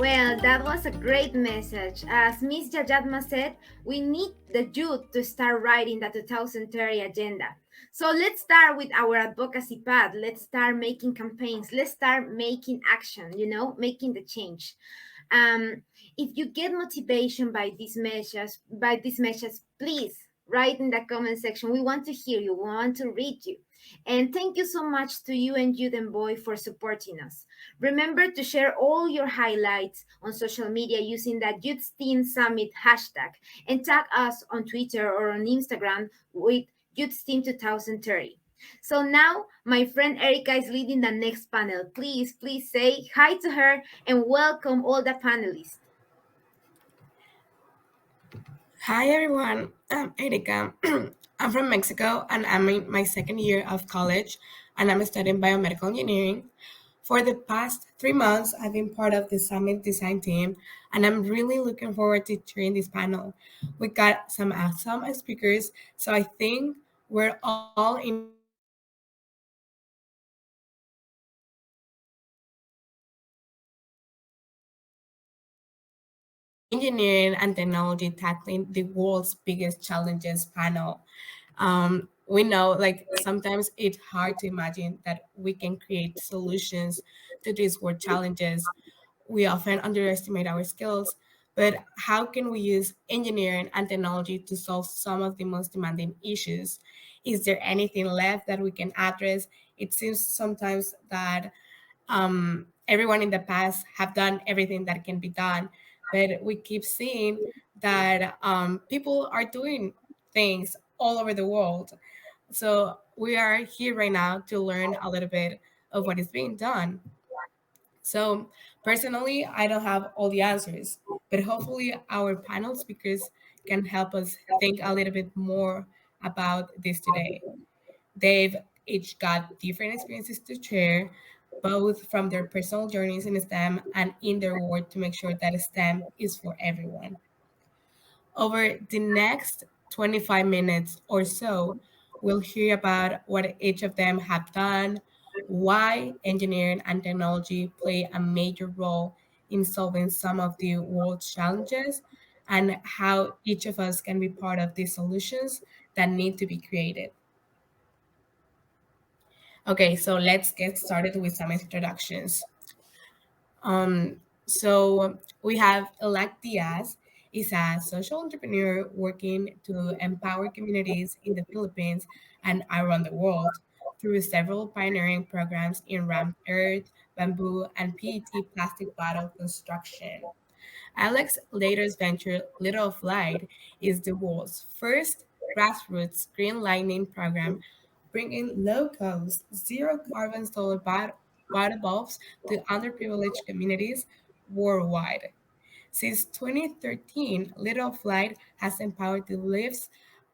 Well, that was a great message. As Miss Jajatma said, we need the youth to start writing the 2030 agenda. So let's start with our advocacy path. Let's start making campaigns. Let's start making action, making the change. Um, if you get motivation by this message, please write in the comment section. We want to hear you. We want to read you. And thank you so much to you and Youth and Boy for supporting us. Remember to share all your highlights on social media using that Youth Team Summit hashtag and tag us on Twitter or on Instagram with Youth Team 2030. So now my friend Erica is leading the next panel. Please say hi to her and welcome all the panelists. Hi everyone, I'm Erika. I'm from Mexico and I'm in my second year of college and I'm studying biomedical engineering. For the past 3 months, I've been part of the Summit Design team and I'm really looking forward to chairing this panel. We got some awesome speakers, so I think we're all in it together. Engineering and technology tackling the world's biggest challenges panel. We know like sometimes it's hard to imagine that we can create solutions to these world challenges. We often underestimate our skills, but how can we use engineering and technology to solve some of the most demanding issues? Is there anything left that we can address? It seems sometimes that everyone in the past have done everything that can be done, but we keep seeing that people are doing things all over the world. So we are here right now to learn a little bit of what is being done. So personally, I don't have all the answers, but hopefully our panel speakers can help us think a little bit more about this today. They've each got different experiences to share, both from their personal journeys in STEM and in their work to make sure that STEM is for everyone. Over the next 25 minutes or so, we'll hear about what each of them have done, why engineering and technology play a major role in solving some of the world's challenges, and how each of us can be part of these solutions that need to be created. Okay, so let's get started with some introductions. So we have Elect Diaz is a social entrepreneur working to empower communities in the Philippines and around the world through several pioneering programs in ramp earth, bamboo, and PET plastic bottle construction. Alex Later's venture Little of Light is the world's first grassroots green lighting program, bringing low-cost, zero-carbon solar bottle bulbs to underprivileged communities worldwide. Since 2013, Little of Light has empowered the lives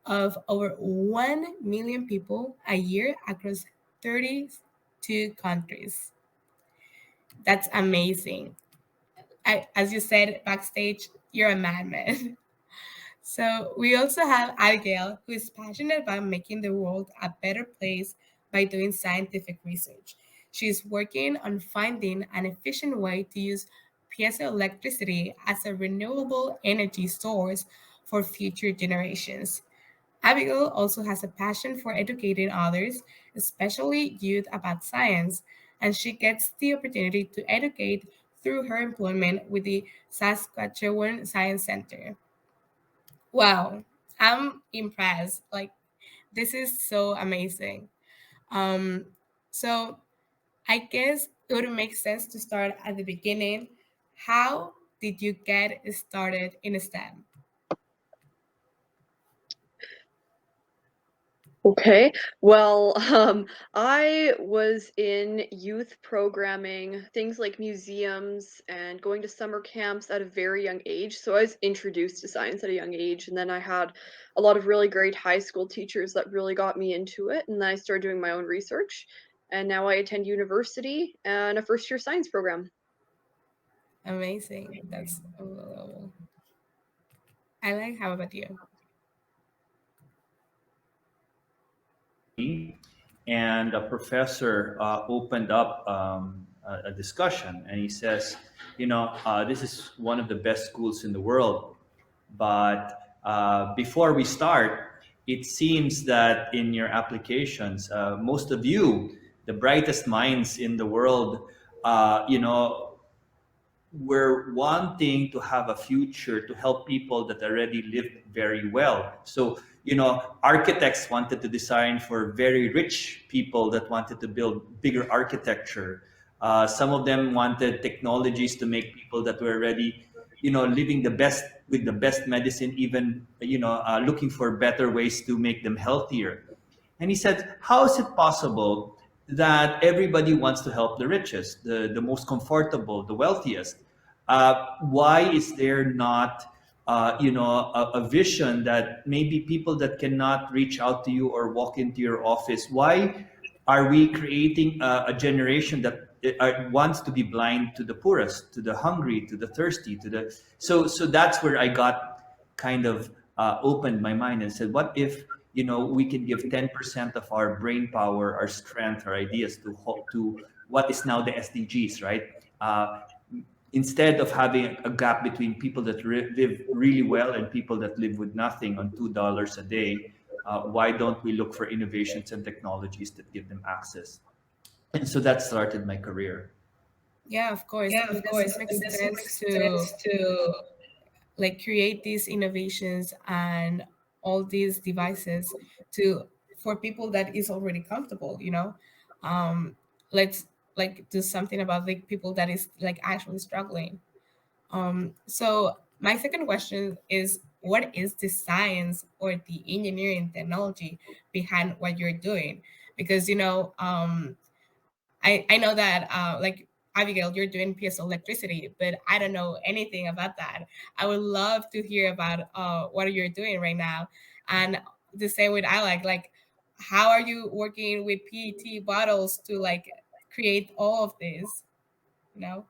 of over 1 million people a year across 32 countries. That's amazing. As you said backstage, you're a madman. So we also have Abigail, who is passionate about making the world a better place by doing scientific research. She's working on finding an efficient way to use piezoelectricity as a renewable energy source for future generations. Abigail also has a passion for educating others, especially youth, about science, and she gets the opportunity to educate through her employment with the Saskatchewan Science Center. Wow, I'm impressed. Like, this is so amazing. Um, so I guess it would make sense to start at the beginning. How did you get started in STEM? Okay. Well, I was in youth programming, things like museums and going to summer camps at a very young age. So I was introduced to science at a young age. And then I had a lot of really great high school teachers that really got me into it. And then I started doing my own research. And now I attend university and a first year science program. Amazing. I like. How about you? And a professor opened up a discussion, and he says, this is one of the best schools in the world, but before we start, it seems that in your applications, most of you, the brightest minds in the world, we're wanting to have a future to help people that already live very well. So, architects wanted to design for very rich people that wanted to build bigger architecture. Some of them wanted technologies to make people that were already, living the best with the best medicine, even, looking for better ways to make them healthier. And he said, how is it possible that everybody wants to help the richest, the most comfortable, the wealthiest? Why is there not, a vision that maybe people that cannot reach out to you or walk into your office, why are we creating a generation that wants to be blind to the poorest, to the hungry, to the thirsty, so that's where I got kind of opened my mind and said, what if we can give 10% of our brain power, our strength, our ideas to what is now the SDGs, right? Instead of having a gap between people that live really well and people that live with nothing on $2 a day, why don't we look for innovations and technologies that give them access? And so that started my career. Yeah, of course. It doesn't make sense to like create these innovations and all these devices to for people that is already comfortable, let's like do something about like people that is like actually struggling. So my second question is, what is the science or the engineering technology behind what you're doing? Because I know that like Abigail, you're doing piezoelectricity, but I don't know anything about that. I would love to hear about what you're doing right now, and the same with like how are you working with PET bottles to like create all of this? You know?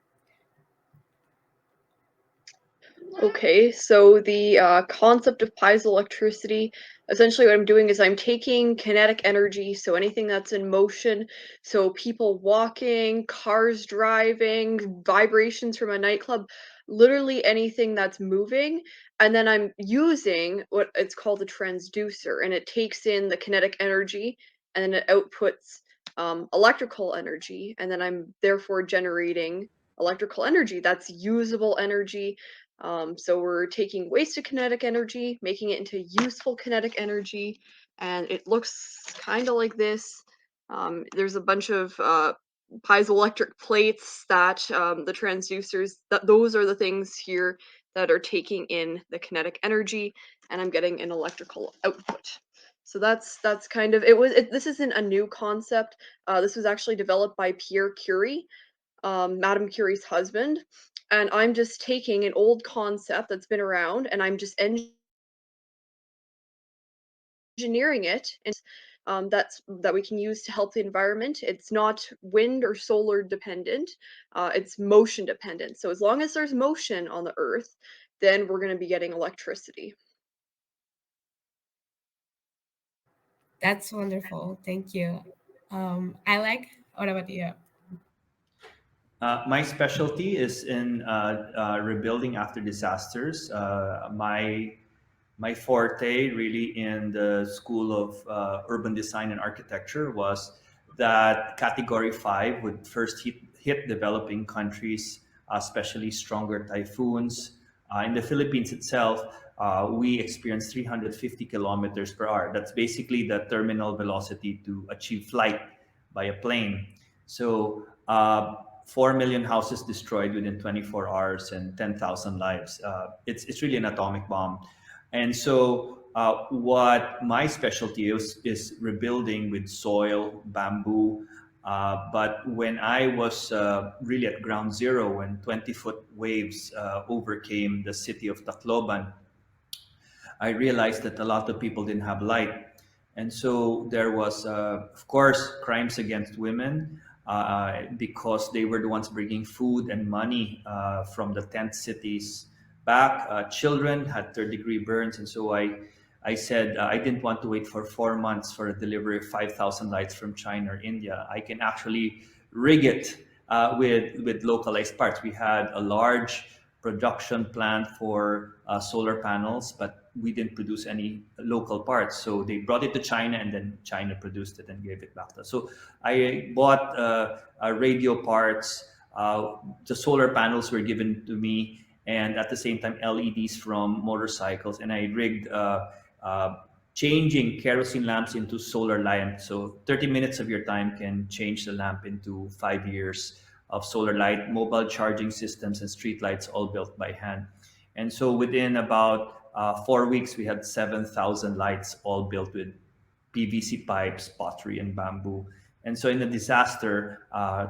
Okay, so the concept of piezoelectricity, essentially what I'm doing is I'm taking kinetic energy, so anything that's in motion, so people walking, cars driving, vibrations from a nightclub, literally anything that's moving, and then I'm using what it's called a transducer, and it takes in the kinetic energy, and then it outputs electrical energy, and then I'm therefore generating electrical energy. That's usable energy. So we're taking wasted kinetic energy, making it into useful kinetic energy, and it looks kind of like this. There's a bunch of piezoelectric plates that the transducers, those are the things here that are taking in the kinetic energy, and I'm getting an electrical output. So that's kind of this isn't a new concept. This was actually developed by Pierre Curie, Madame Curie's husband, and I'm just taking an old concept that's been around and I'm just engineering it and that we can use to help the environment. It's not wind or solar dependent. It's motion dependent. So as long as there's motion on the earth, then we're going to be getting electricity. That's wonderful. Thank you. I like. What about you? My specialty is in rebuilding after disasters. My forte, really, in the School of Urban Design and Architecture was that Category 5 would first hit developing countries, especially stronger typhoons. In the Philippines itself, we experience 350 kilometers per hour. That's basically the terminal velocity to achieve flight by a plane. So 4 million houses destroyed within 24 hours and 10,000 lives. It's really an atomic bomb. And so, what my specialty is rebuilding with soil, bamboo. But when I was really at ground zero, when 20-foot waves overcame the city of Tacloban, I realized that a lot of people didn't have light. And so there was, of course, crimes against women because they were the ones bringing food and money from the tent cities back. Children had third-degree burns. And so I said I didn't want to wait for 4 months for a delivery of 5,000 lights from China or India. I can actually rig it with localized parts. We had a large production plant for solar panels, but we didn't produce any local parts. So they brought it to China, and then China produced it and gave it back to us. So I bought radio parts. The solar panels were given to me, and at the same time, LEDs from motorcycles. And I rigged uh, changing kerosene lamps into solar lamps. So 30 minutes of your time can change the lamp into 5 years of solar light, mobile charging systems, and street lights all built by hand. And so within about 4 weeks, we had 7,000 lights all built with PVC pipes, pottery, and bamboo. And so in a disaster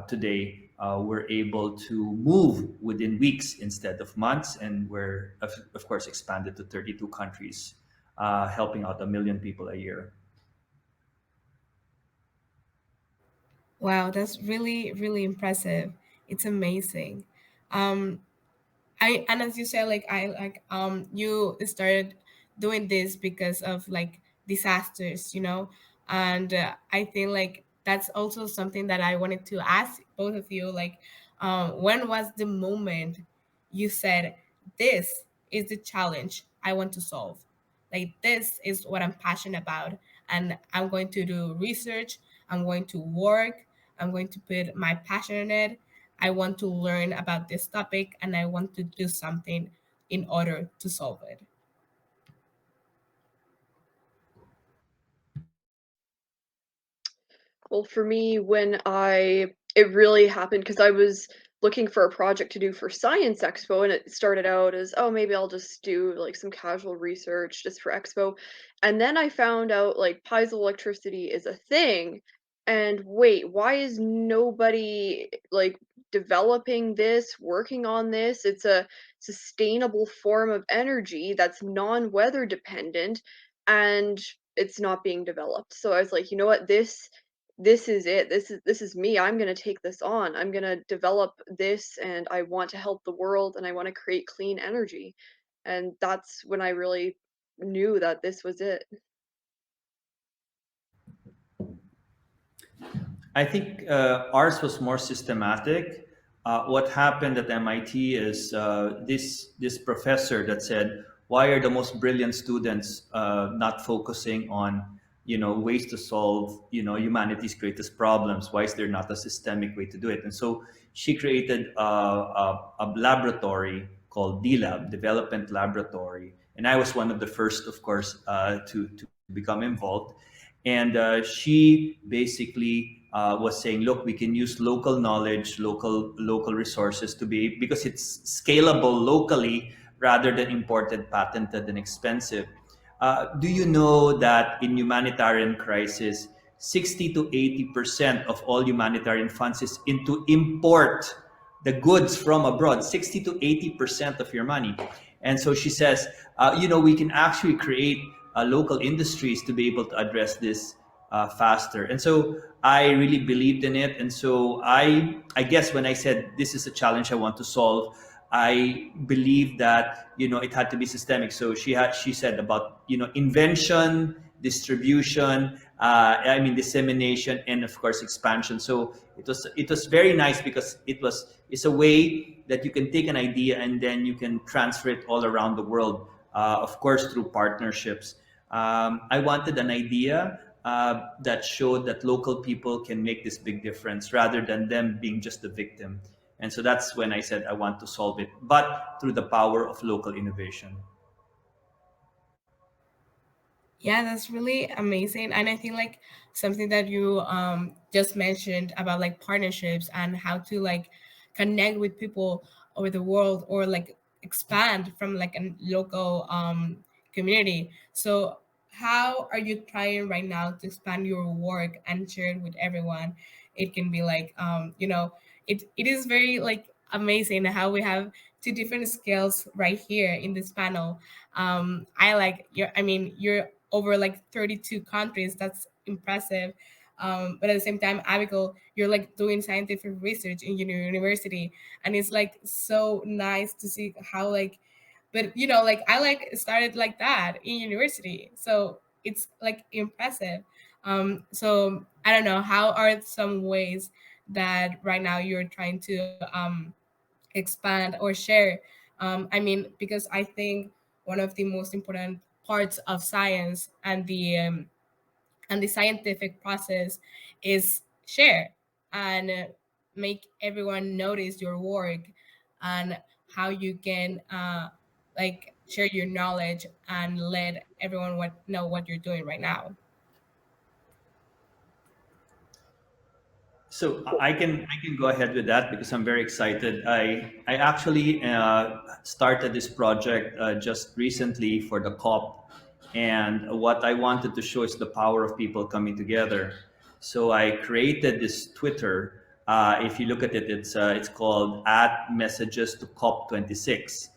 today, we're able to move within weeks instead of months. And we're, of course, expanded to 32 countries, helping out 1 million people a year. Wow, that's really, really impressive. It's amazing. Um, I and as you said, like I like you started doing this because of like disasters, and I think like that's also something that I wanted to ask both of you. Like, when was the moment you said, "This is the challenge I want to solve. Like this is what I'm passionate about, and I'm going to do research. I'm going to work. I'm going to put my passion in it. I want to learn about this topic and I want to do something in order to solve it." Well, for me, it really happened because I was looking for a project to do for Science Expo, and it started out as, oh, maybe I'll just do like some casual research just for Expo. And then I found out like piezoelectricity is a thing. And wait, why is nobody like developing this, working on this? It's a sustainable form of energy that's non-weather dependent, and it's not being developed. So I was like, you know what, this is it. This is me. I'm going to take this on. I'm going to develop this, and I want to help the world, and I want to create clean energy. And that's when I really knew that this was it. I think ours was more systematic. What happened at MIT is this professor that said, "Why are the most brilliant students not focusing on ways to solve humanity's greatest problems? Why is there not a systemic way to do it?" And so she created a laboratory called DLab, Development Laboratory, and I was one of the first, of course, to become involved. And she basically was saying, look, we can use local knowledge, local resources to be, because it's scalable locally rather than imported, patented, and expensive. Do you know that in humanitarian crisis, 60 to 80% of all humanitarian funds is into import the goods from abroad, 60 to 80% of your money. And so she says, we can actually create local industries to be able to address this faster. And so I really believed in it. And so I guess when I said this is a challenge I want to solve, I believe that it had to be systemic. So she said about invention, distribution, dissemination, and of course expansion. So it was very nice because it's a way that you can take an idea and then you can transfer it all around the world. Of course, through partnerships. I wanted an idea that showed that local people can make this big difference rather than them being just the victim. And so that's when I said I want to solve it, but through the power of local innovation. Yeah, that's really amazing. And I think like something that you just mentioned about like partnerships and how to like connect with people over the world or like expand from like a local community. So how are you trying right now to expand your work and share it with everyone? It can be like it is very like amazing how we have two different skills right here in this panel. I like your I mean you're over like 32 countries. That's impressive. But at the same time, Abigail, you're like doing scientific research in your university, and it's like so nice to see how like, but like I like started like that in university, so it's like impressive. So I don't know, how are some ways that right now you're trying to expand or share. I mean, because I think one of the most important parts of science and the scientific process is share and make everyone notice your work and how you can like share your knowledge and let everyone know what you're doing right now. So I can go ahead with that because I'm very excited. I actually started this project just recently for the COP, and what I wanted to show is the power of people coming together. So I created this Twitter. If you look at it, it's called at messages to COP26.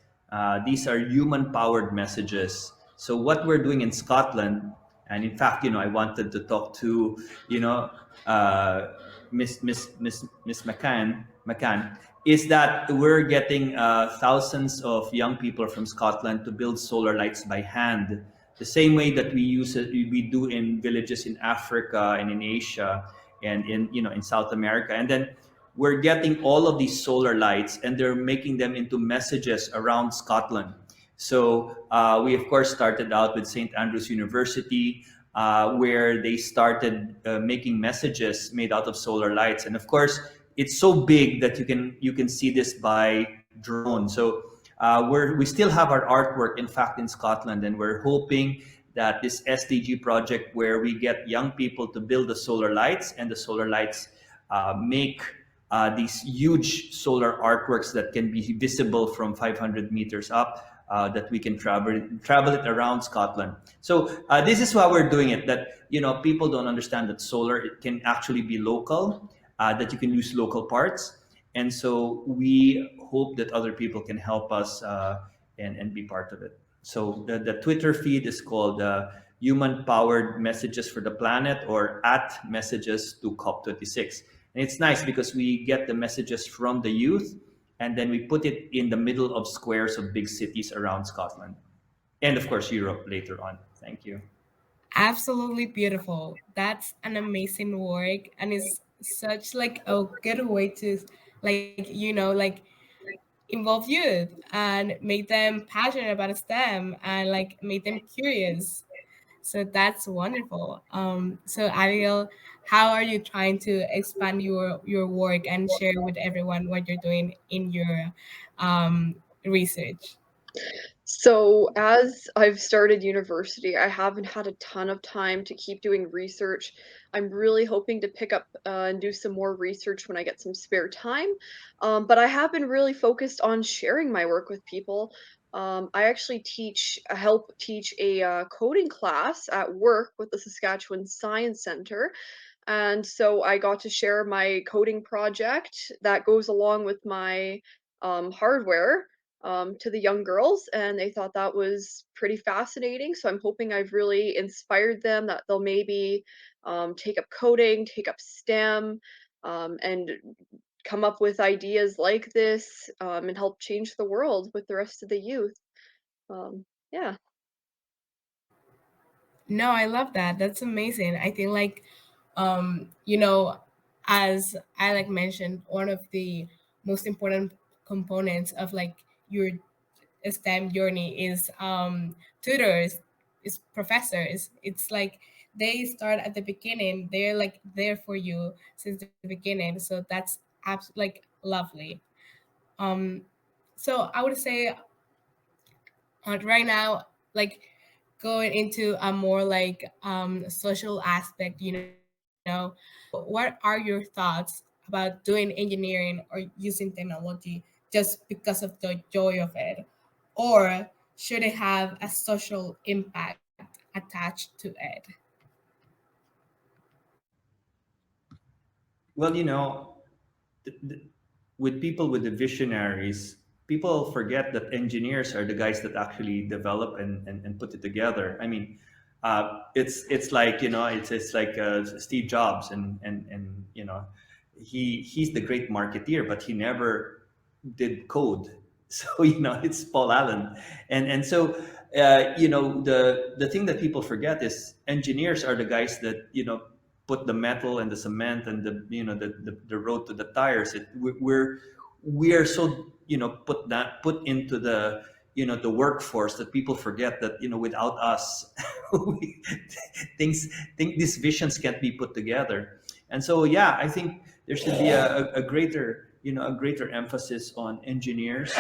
These are human powered messages. So what we're doing in Scotland, and in fact, I wanted to talk to you know. Uh, Miss McCann, is that we're getting thousands of young people from Scotland to build solar lights by hand, the same way that we do in villages in Africa and in Asia and in South America, and then we're getting all of these solar lights and they're making them into messages around Scotland. So we of course started out with St. Andrews University, where they started making messages made out of solar lights. And of course, it's so big that you can see this by drone. So we still have our artwork, in fact, in Scotland, and we're hoping that this SDG project, where we get young people to build the solar lights, and the solar lights make these huge solar artworks that can be visible from 500 meters up, that we can travel it around Scotland. So this is why we're doing it. That people don't understand that solar, it can actually be local, that you can use local parts, and so we hope that other people can help us and be part of it. So the Twitter feed is called Human Powered Messages for the Planet, or at Messages to COP26. And it's nice because we get the messages from the youth, and then we put it in the middle of squares of big cities around Scotland, and of course Europe later on. Thank you. Absolutely beautiful. That's an amazing work, and it's such like a good way to like involve youth and make them passionate about STEM and like make them curious. So that's wonderful. So Ariel, how are you trying to expand your work and share with everyone what you're doing in your research? So, as I've started university, I haven't had a ton of time to keep doing research. I'm really hoping to pick up and do some more research when I get some spare time. But I have been really focused on sharing my work with people. I actually help teach a coding class at work with the Saskatchewan Science Center. And so I got to share my coding project that goes along with my hardware to the young girls, and they thought that was pretty fascinating. So I'm hoping I've really inspired them, that they'll maybe take up coding, take up STEM, and come up with ideas like this, and help change the world with the rest of the youth. Yeah. No, I love that. That's amazing. I think like you know, as I like mentioned, one of the most important components of like your STEM journey is tutors, is professors. It's like they start at the beginning. They're like there for you since the beginning. So that's like lovely. Um, so I would say right now, like going into a more like social aspect, so what are your thoughts about doing engineering or using technology just because of the joy of it, or should it have a social impact attached to it? Well, th- th- with people, with the visionaries, people forget that engineers are the guys that actually develop and put it together. I mean, it's like it's like Steve Jobs, and he's the great marketeer, but he never did code. So it's Paul Allen, and so the thing that people forget is engineers are the guys that put the metal and the cement and the road to the tires. We are so put into the workforce that people forget that without us, we, things think these visions can't be put together. And so yeah, I think there should be a greater a greater emphasis on engineers,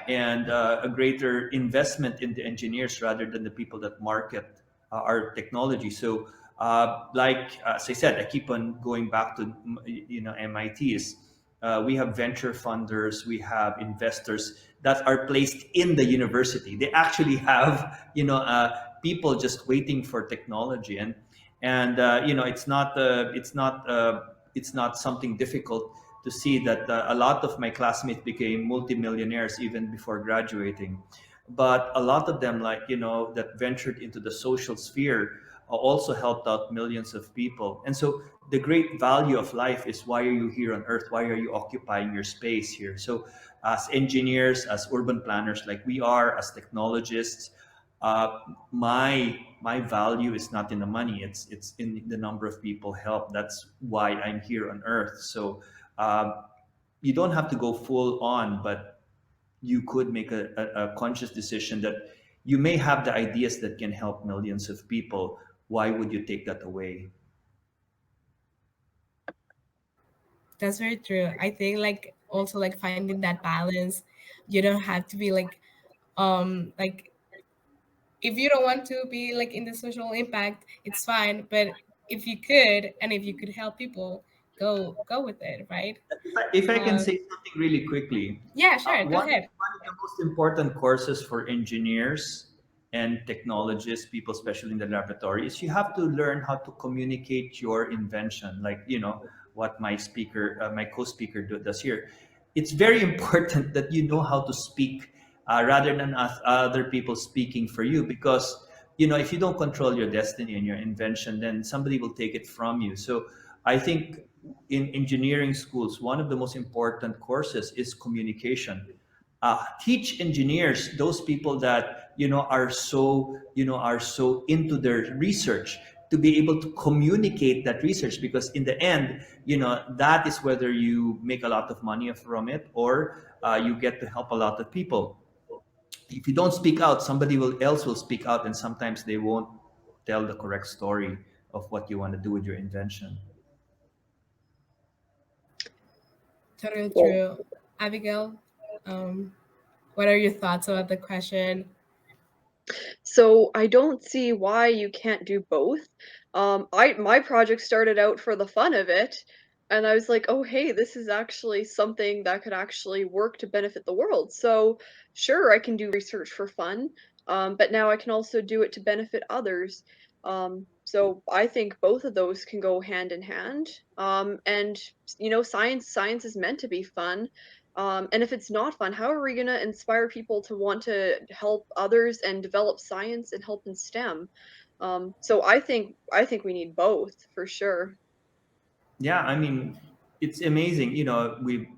and a greater investment in the engineers rather than the people that market our technology. So like as I said, I keep on going back to MITs. We have venture funders, we have investors that are placed in the university. They actually have people just waiting for technology, and it's not something difficult to see that a lot of my classmates became multimillionaires even before graduating. But a lot of them, like that ventured into the social sphere, also helped out millions of people. And so the great value of life is, why are you here on earth? Why are you occupying your space here? So as engineers, as urban planners like we are, as technologists, uh, my value is not in the money. It's in the number of people helped. That's why I'm here on earth. So uh, you don't have to go full on, but you could make a conscious decision that you may have the ideas that can help millions of people. Why would you take that away? That's very true. I think like also like finding that balance. You don't have to be like if you don't want to be like in the social impact, it's fine. But if you could, and if you could help people, go with it, right? If I can Uh, say something really quickly, yeah, sure. Go ahead. one of the most important courses for engineers and technologists, people especially in the laboratory, is you have to learn how to communicate your invention. Like what my co-speaker does here. It's very important that you know how to speak, rather than other people speaking for you, because if you don't control your destiny and your invention, then somebody will take it from you. So I think in engineering schools, one of the most important courses is communication. Teach engineers, those people that are so into their research, to be able to communicate that research, because in the end, that is whether you make a lot of money from it, or you get to help a lot of people. If you don't speak out, somebody else will speak out, and sometimes they won't tell the correct story of what you want to do with your invention. Totally Well, true. Abigail, um, what are your thoughts about the question? so I don't see why you can't do both. I my project started out for the fun of it, and I was like, "Oh, hey, this is actually something that could actually work to benefit the world." So, sure, I can do research for fun, but now I can also do it to benefit others. So I think both of those can go hand in hand. And science is meant to be fun. And if it's not fun, how are we going to inspire people to want to help others and develop science and help in STEM? So I think we need both for sure. Yeah, I mean, it's amazing.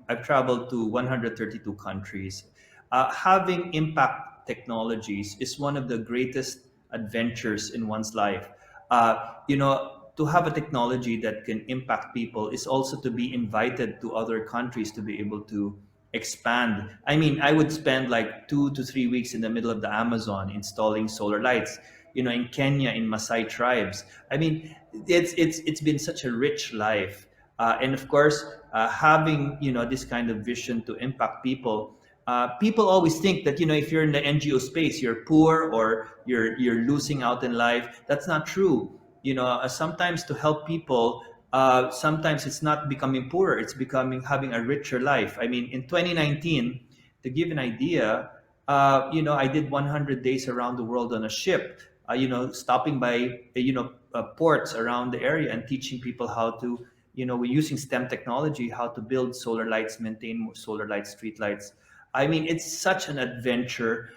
I've traveled to 132 countries. Having impact technologies is one of the greatest adventures in one's life. To have a technology that can impact people is also to be invited to other countries to be able to expand. I mean, I would spend like 2 to 3 weeks in the middle of the Amazon installing solar lights. In Kenya, in Maasai tribes. I mean, it's been such a rich life, and of course, having this kind of vision to impact people. People always think that if you're in the NGO space, you're poor, or you're losing out in life. That's not true. Sometimes to help people, sometimes it's not becoming poorer; it's becoming having a richer life. I mean, in 2019, to give an idea, I did 100 days around the world on a ship. Stopping by ports around the area and teaching people how to, we're using STEM technology, how to build solar lights, maintain solar lights, street lights. I mean, it's such an adventure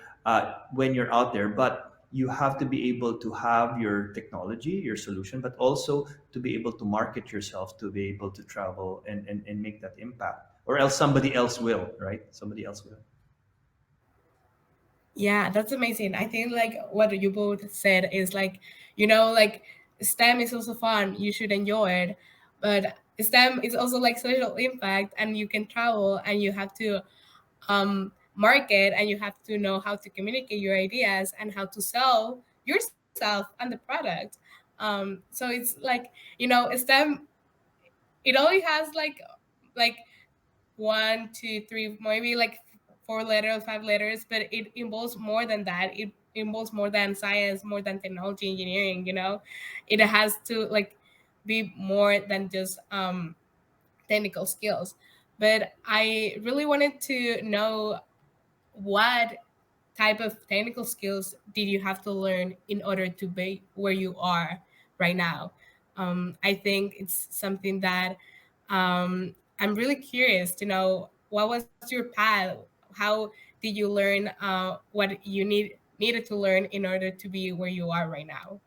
when you're out there, but you have to be able to have your technology, your solution, but also to be able to market yourself, to be able to travel and make that impact, or else somebody else will, right? Somebody else will. Yeah, that's amazing. I think like what you both said is like STEM is also fun. You should enjoy it. But STEM is also like social impact, and you can travel, and you have to market, and you have to know how to communicate your ideas and how to sell yourself and the product. So it's like, STEM, it only has like one, two, three, maybe like 4 letters, 5 letters, but it involves more than that. It involves more than science, more than technology, engineering. It has to like be more than just technical skills. But I really wanted to know what type of technical skills did you have to learn in order to be where you are right now. I think it's something that I'm really curious to know, what was your path? How did you learn what you needed to learn in order to be where you are right now?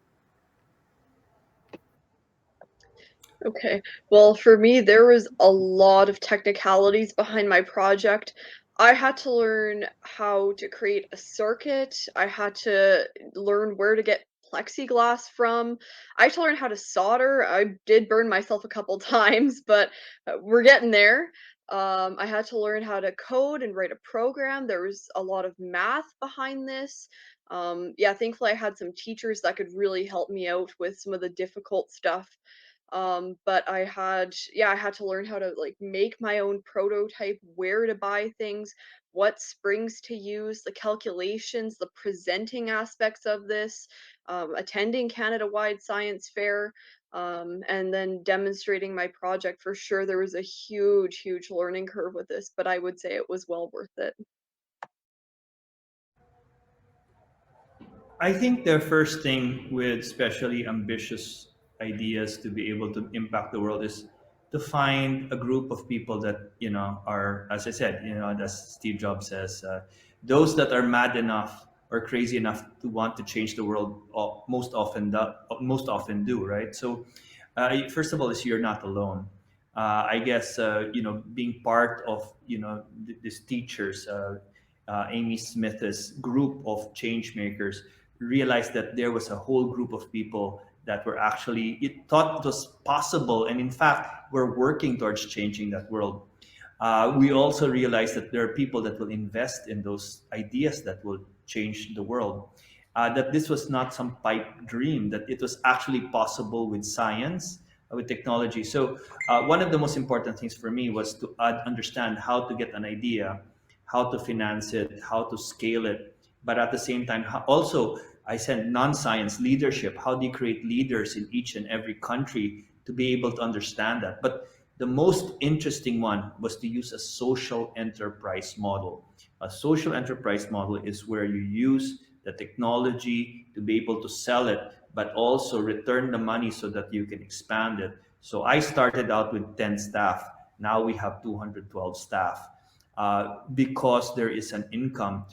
Okay. Well, for me, there was a lot of technicalities behind my project. I had to learn how to create a circuit. I had to learn where to get plexiglass from. I had to learn how to solder. I did burn myself a couple times, but we're getting there. I had to learn how to code and write a program. There was a lot of math behind this. Yeah, thankfully, I had some teachers that could really help me out with some of the difficult stuff. But I had to learn how to like make my own prototype, where to buy things, what springs to use, the calculations, the presenting aspects of this, attending Canada wide science fair, and then demonstrating my project. For sure there was a huge learning curve with this, but I would say it was well worth it. I think the first thing with especially ambitious ideas to be able to impact the world is to find a group of people that are, as I said, as Steve Jobs says, those that are mad enough or crazy enough to want to change the world. Most often do, right? So, first of all, is you're not alone. I guess being part of these teachers, Amy Smith's group of change makers, realized that there was a whole group of people that were actually, it thought it was possible, and in fact were working towards changing that world. We also realized that there are people that will invest in those ideas that will change the world. That this was not some pipe dream, that it was actually possible with science, with technology. So, one of the most important things for me was to understand how to get an idea, how to finance it, how to scale it, but at the same time, also I said non-science leadership. How do you create leaders in each and every country to be able to understand that? But the most interesting one was to use a social enterprise model. A social enterprise model is where you use the technology to be able to sell it, but also return the money so that you can expand it. So I started out with 10 staff. Now we have 212 staff, because there is an income.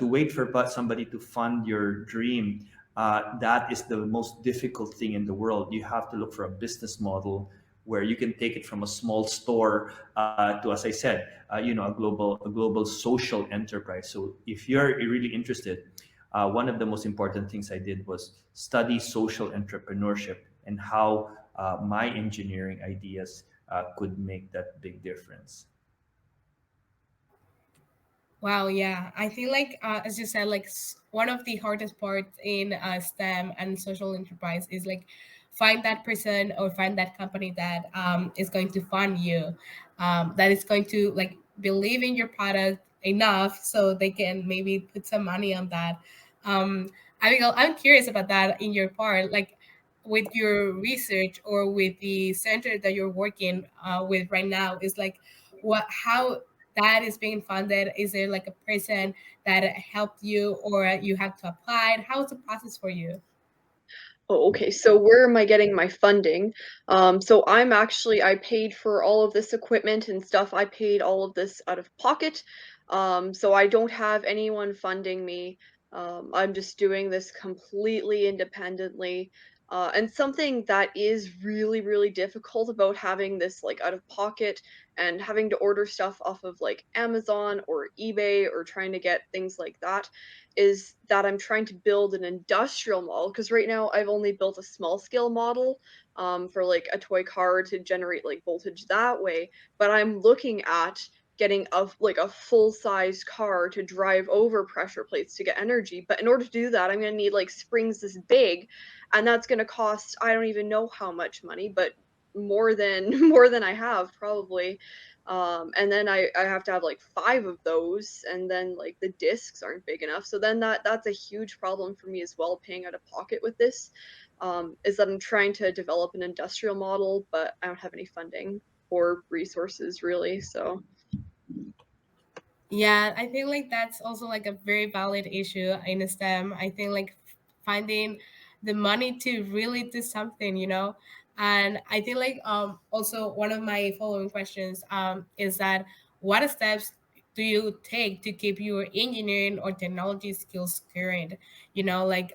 To wait for somebody to fund your dream, that is the most difficult thing in the world. You have to look for a business model where you can take it from a small store to, as I said, a global social enterprise. So if you're really interested, one of the most important things I did was study social entrepreneurship and how my engineering ideas could make that big difference. Wow, yeah. I think like as you said, like one of the hardest parts in STEM and social enterprise is like find that person or find that company that is going to fund you, that is going to like believe in your product enough so they can maybe put some money on that. Um, I think I'm curious about that in your part, like with your research or with the center that you're working with right now. Is like what how that is being funded? Is there like a person that helped you, or you have to apply? How's the process for you? Oh, okay. So where am I getting my funding? So I paid for all of this equipment and stuff. I paid all of this out of pocket. So I don't have anyone funding me. I'm just doing this completely independently. And something that is really, really difficult about having this like out of pocket and having to order stuff off of like Amazon or eBay or trying to get things like that is that I'm trying to build an industrial model because right now I've only built a small scale model for like a toy car to generate like voltage that way. But I'm looking at getting a full size car to drive over pressure plates to get energy. But in order to do that, I'm gonna need like springs this big, and that's going to cost I don't even know how much money, but more than more than I have probably. And then I have to have like 5 of those, and then like the discs aren't big enough. So then that's a huge problem for me as well, paying out of pocket with this. Is that I'm trying to develop an industrial model, but I don't have any funding or resources really. So Yeah, I think like that's also like a very valid issue in STEM. I think like finding the money to really do something, you know. And I think like also one of my following questions is that what steps do you take to keep your engineering or technology skills current? You know, like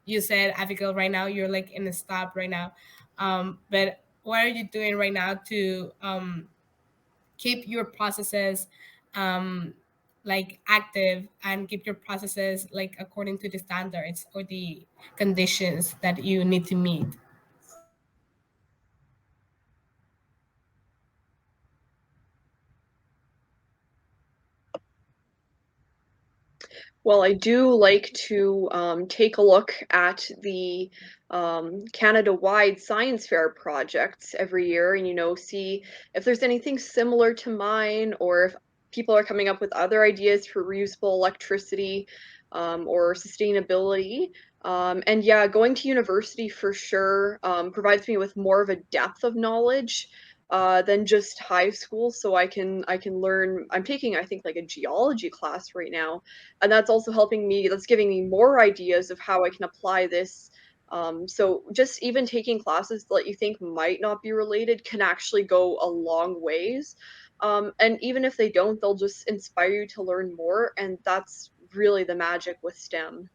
you said, Abigail, right now you're like in a stop right now. But what are you doing right now to keep your processes um, like active and keep your processes like according to the standards or the conditions that you need to meet? well, I do like to take a look at the Canada-wide science fair projects every year, and see if there's anything similar to mine, or if people are coming up with other ideas for reusable electricity or sustainability. And yeah, going to university for sure provides me with more of a depth of knowledge than just high school, so I can learn. I'm taking, I think, like a geology class right now, and that's also helping me. That's giving me more ideas of how I can apply this. So just even taking classes that you think might not be related can actually go a long ways. And even if they don't, they'll just inspire you to learn more, and that's really the magic with STEM.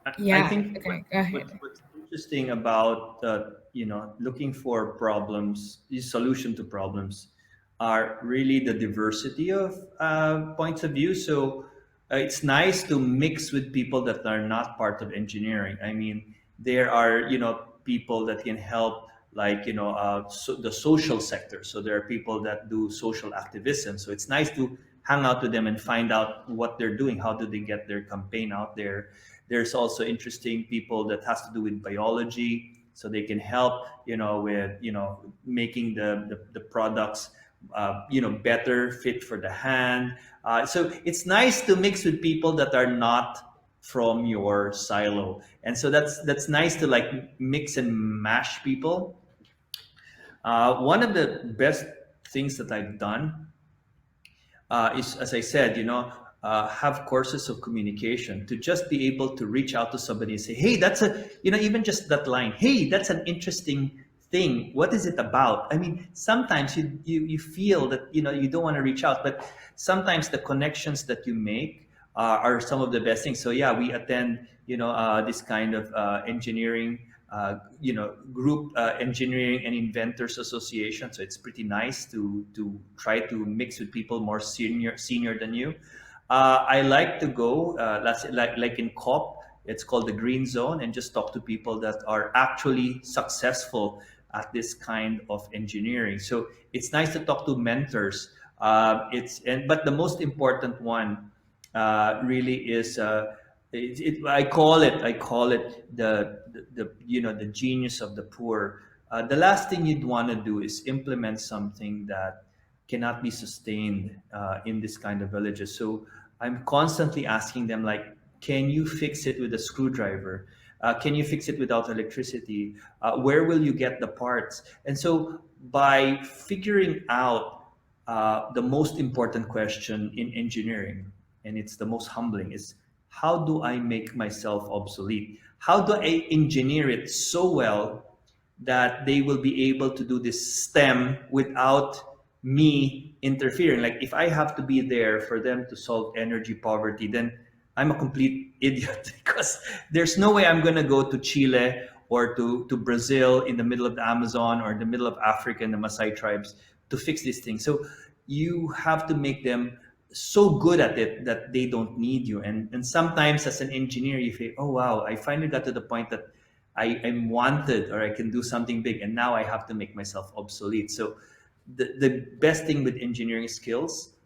I Yeah, think okay, go ahead. what's interesting about looking for problems, the solution to problems, are really the diversity of points of view. So it's nice to mix with people that are not part of engineering. I mean, there are people that can help, like the social sector. So there are people that do social activism. So it's nice to hang out with them and find out what they're doing. How do they get their campaign out there? There's also interesting people that has to do with biology, so they can help, with making the products, better fit for the hand. So it's nice to mix with people that are not from your silo, and so that's nice to like mix and mash people. One of the best things that I've done is, as I said, have courses of communication, to just be able to reach out to somebody and say, hey, that's even just that line, hey, that's an interesting thing. What is it about? I mean, sometimes you feel that, you don't want to reach out, but sometimes the connections that you make are some of the best things. So yeah, we attend, this kind of engineering group, engineering and inventors association. So it's pretty nice to try to mix with people more senior than you. I like to go, like in COP, it's called the Green Zone, and just talk to people that are actually successful at this kind of engineering. So it's nice to talk to mentors. But the most important one really is, I call it the genius of the poor. The last thing you'd want to do is implement something that cannot be sustained in this kind of villages. So I'm constantly asking them, like, can you fix it with a screwdriver? Can you fix it without electricity? Where will you get the parts? And so by figuring out the most important question in engineering, and it's the most humbling, is how do I make myself obsolete? How do I engineer it so well that they will be able to do this STEM without me interfering? Like if I have to be there for them to solve energy poverty, then I'm a complete idiot because there's no way I'm gonna go to Chile or to Brazil in the middle of the Amazon or in the middle of Africa and the Maasai tribes to fix these things. So you have to make them so good at it that they don't need you. And sometimes as an engineer, you feel, oh wow, I finally got to the point that I'm wanted or I can do something big, and now I have to make myself obsolete. So the best thing with engineering skills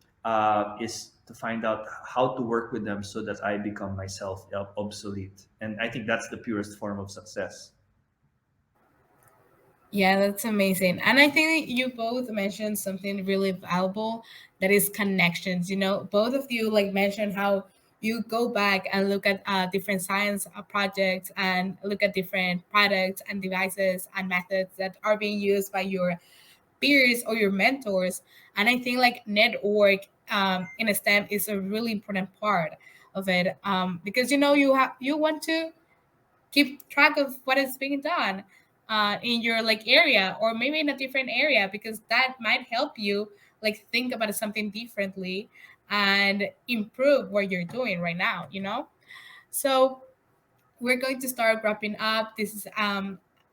is to find out how to work with them so that I become myself obsolete. And I think that's the purest form of success. Yeah, that's amazing. And I think that you both mentioned something really valuable, that is connections. You know, both of you like mentioned how you go back and look at different science projects and look at different products and devices and methods that are being used by your peers or your mentors. And I think like network in a STEM is a really important part of it, because you know you want to keep track of what is being done in your like area or maybe in a different area, because that might help you like think about something differently and improve what you're doing right now, you know. So we're going to start wrapping up. This is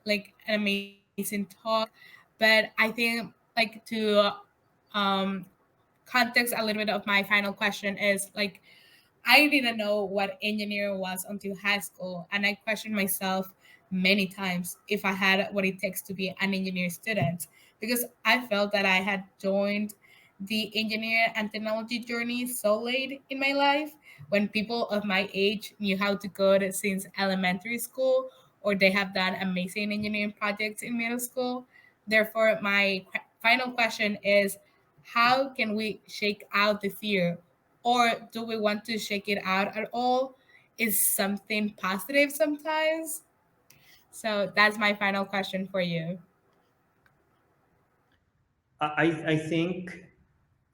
like an amazing talk, but I think like to um context a little bit of my final question is like, I didn't know what engineering was until high school, and I questioned myself many times if I had what it takes to be an engineer student, because I felt that I had joined the engineer and technology journey so late in my life, when people of my age knew how to code since elementary school, or they have done amazing engineering projects in middle school. Therefore, my final question is, how can we shake out the fear, or do we want to shake it out at all? Is something positive sometimes? So that's my final question for you. I think,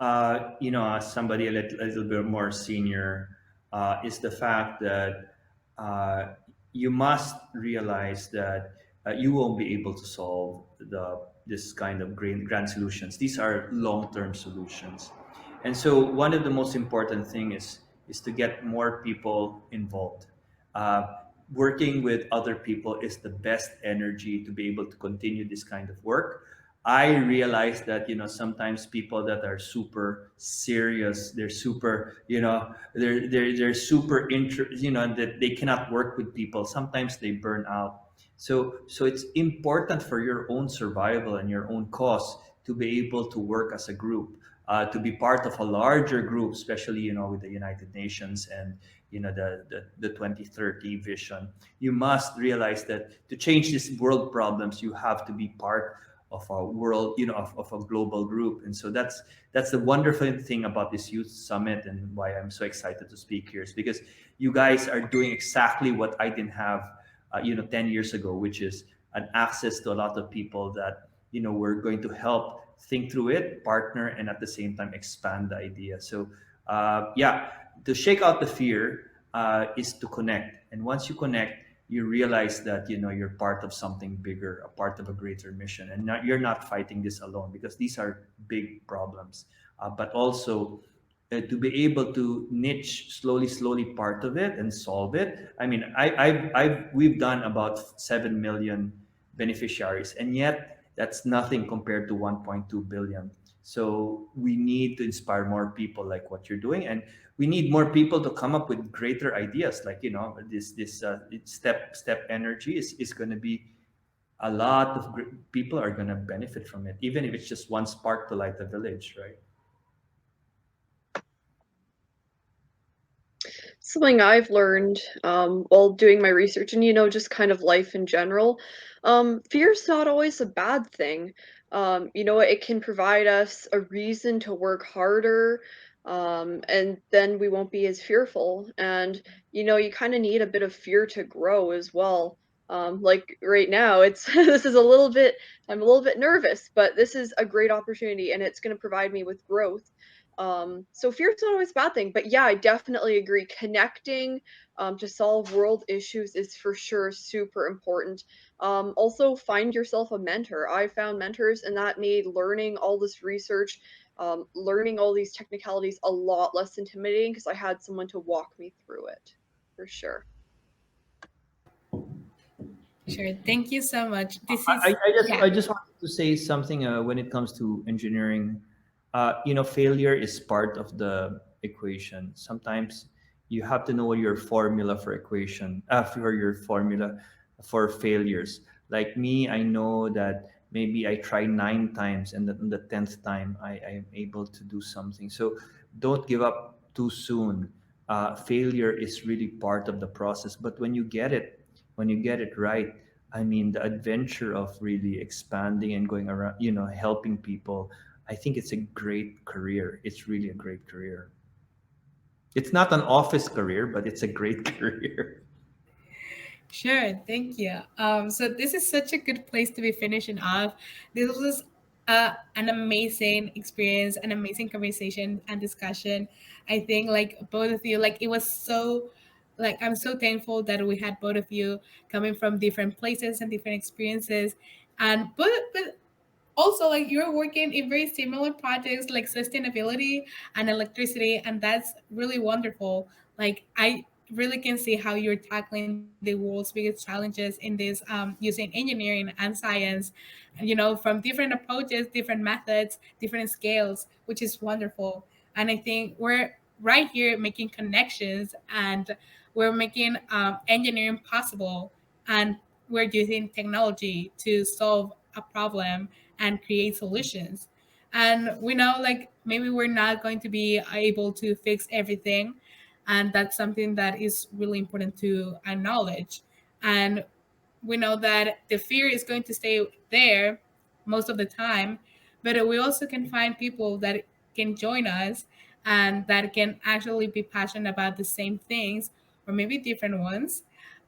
as somebody a little bit more senior, is the fact that uh, you must realize that you won't be able to solve this kind of grand solutions. These are long-term solutions, and so one of the most important thing is to get more people involved. Uh, Working with other people is the best energy to be able to continue this kind of work. I realize that sometimes people that are super serious, they're super, they're super that they cannot work with people. Sometimes they burn out. So it's important for your own survival and your own cause to be able to work as a group, to be part of a larger group, especially with the United Nations and the 2030 vision. You must realize that to change these world problems, you have to be part of a world, of a global group. And so that's the wonderful thing about this youth summit, and why I'm so excited to speak here, is because you guys are doing exactly what I didn't have 10 years ago, which is an access to a lot of people that we're going to help think through it, partner, and at the same time expand the idea. So yeah, to shake out the fear is to connect. And once you connect, you realize that you're part of something bigger, a part of a greater mission, and you're not fighting this alone, because these are big problems. But also to be able to niche slowly part of it and solve it. I mean, we've done about 7 million beneficiaries, and yet that's nothing compared to 1.2 billion. So we need to inspire more people like what you're doing, and we need more people to come up with greater ideas. Like this step energy is going to be a lot of people are going to benefit from it, even if it's just one spark to light the village, right? Something I've learned while doing my research and, just kind of life in general, fear's not always a bad thing. It can provide us a reason to work harder, and then we won't be as fearful. And, you kind of need a bit of fear to grow as well. Like right now, it's this is a little bit, I'm a little bit nervous, but this is a great opportunity and it's going to provide me with growth. So fear is not always a bad thing, but yeah, I definitely agree. Connecting to solve world issues is for sure super important. Also, find yourself a mentor. I found mentors, and that made learning all this research learning all these technicalities a lot less intimidating because I had someone to walk me through it, for sure. Sure. Thank you so much. This I, is, I just yeah. I just wanted to say something when it comes to engineering. Failure is part of the equation. Sometimes you have to know your formula for equation, for your formula for failures. Like me, I know that maybe I try 9 times, and then on the 10th time, I am able to do something. So don't give up too soon. Failure is really part of the process, but when you get it right, I mean, the adventure of really expanding and going around, helping people, I think it's a great career. It's really a great career. It's not an office career, but it's a great career. Sure, thank you. So this is such a good place to be finishing off. This was an amazing experience, an amazing conversation and discussion. I think like both of you, like it was so, like I'm so thankful that we had both of you coming from different places and different experiences, and but also like you're working in very similar projects like sustainability and electricity, and that's really wonderful. Like I really can see how you're tackling the world's biggest challenges in this using engineering and science, and from different approaches, different methods, different scales, which is wonderful. And I think we're right here making connections, and we're making engineering possible, and we're using technology to solve a problem and create solutions. And we know like maybe we're not going to be able to fix everything, and that's something that is really important to acknowledge. And we know that the fear is going to stay there most of the time, but we also can find people that can join us and that can actually be passionate about the same things or maybe different ones,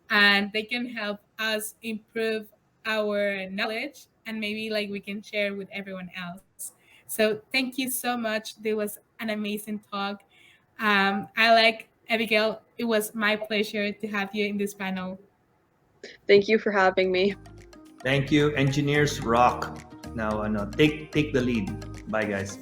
and they can help us improve our knowledge, and maybe like we can share with everyone else. So thank you so much. There was an amazing talk. I like Abigail. It was my pleasure to have you in this panel. Thank you for having me. Thank you. Engineers rock. Now, take the lead. Bye, guys.